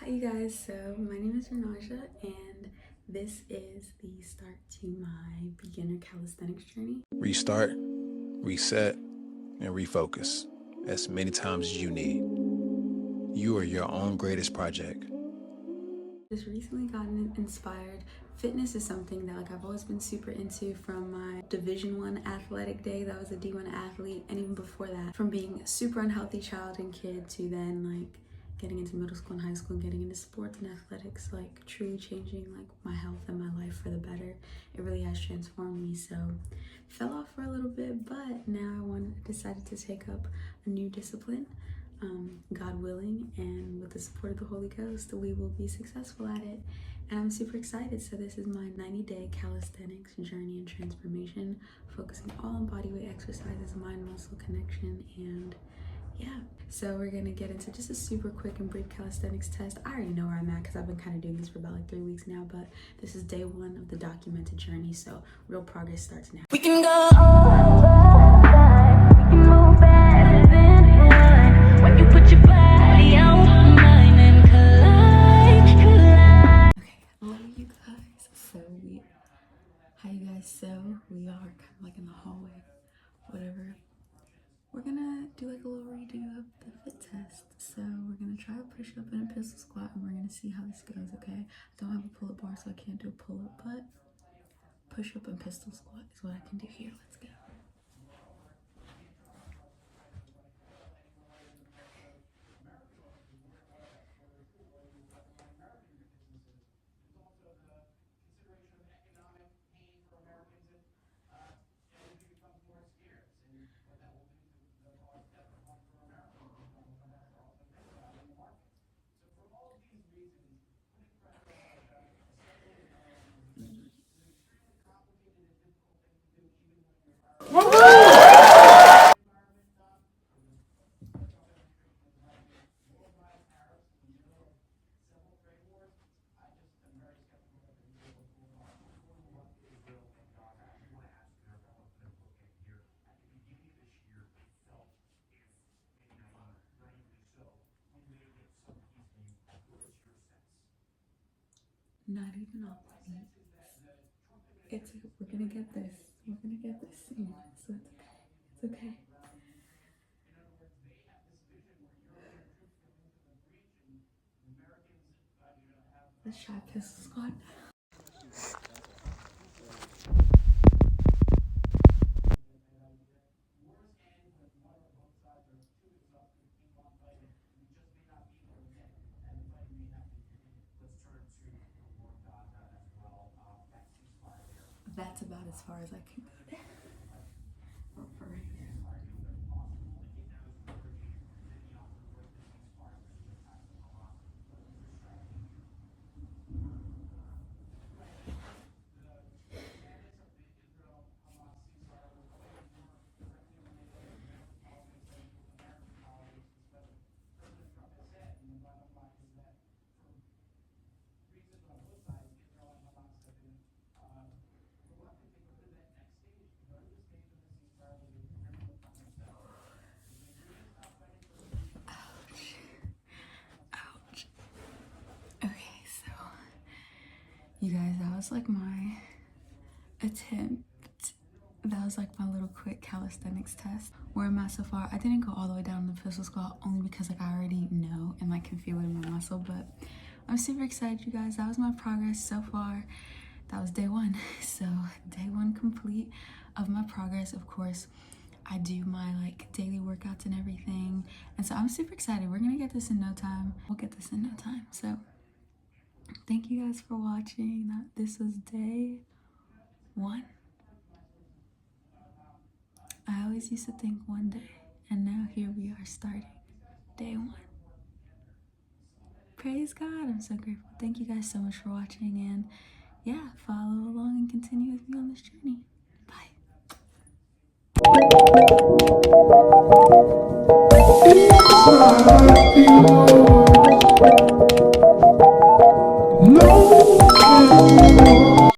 Hi you guys, so my name is Renaja and this is the start to my beginner calisthenics journey. Restart, reset, and refocus as many times as you need. You are your own greatest project. Just recently gotten inspired. Fitness is something that I've always been super into from my Division I athletic day. That was a D1 athlete, and even before that, from being a super unhealthy child and kid to then getting into middle school and high school and getting into sports and athletics, truly changing my health and my life for the better. It really has transformed me. So fell off for a little bit, but now I decided to take up a new discipline. God willing, and with the support of the Holy Ghost, we will be successful at it. And I'm super excited. So this is my 90-day calisthenics journey and transformation, focusing all on bodyweight exercises, mind muscle connection, and yeah. So we're gonna get into just a super quick and brief calisthenics test. I already know where I'm at because I've been kind of doing this for about 3 weeks now, but this is day 1 of the documented journey, so real progress starts now. We can go all we can move fast when you put your body on mine and collide. Okay, hello you guys. Hi you guys. So we are kind of in the hallway, whatever. We're gonna do a little redo of the fit test. So we're gonna try a push-up and a pistol squat, and we're gonna see how this goes, okay? I don't have a pull-up bar, so I can't do a pull-up, but push-up and pistol squat is what I can do here. Let's go. Not even all my needs. We're gonna get this. We're gonna get this soon. So it's okay. Let's try pistol squat. That's about as far as I can go there. For right here. Ouch. Okay, so you guys, that was my attempt. That was my little quick calisthenics test. Where I'm at so far, I didn't go all the way down the pistol squat only because I already know and can feel it in my muscle, but I'm super excited, you guys. That was my progress so far. That was day 1. So day 1 complete of my progress. Of course, I do my daily workouts and everything, and so I'm super excited. We're gonna get this in no time. We'll get this in no time. So thank you guys for watching. This was day 1. I always used to think one day, and now here we are starting day 1. Praise God. I'm so grateful. Thank you guys so much for watching, and yeah, follow along and continue with me on this journey. Bye.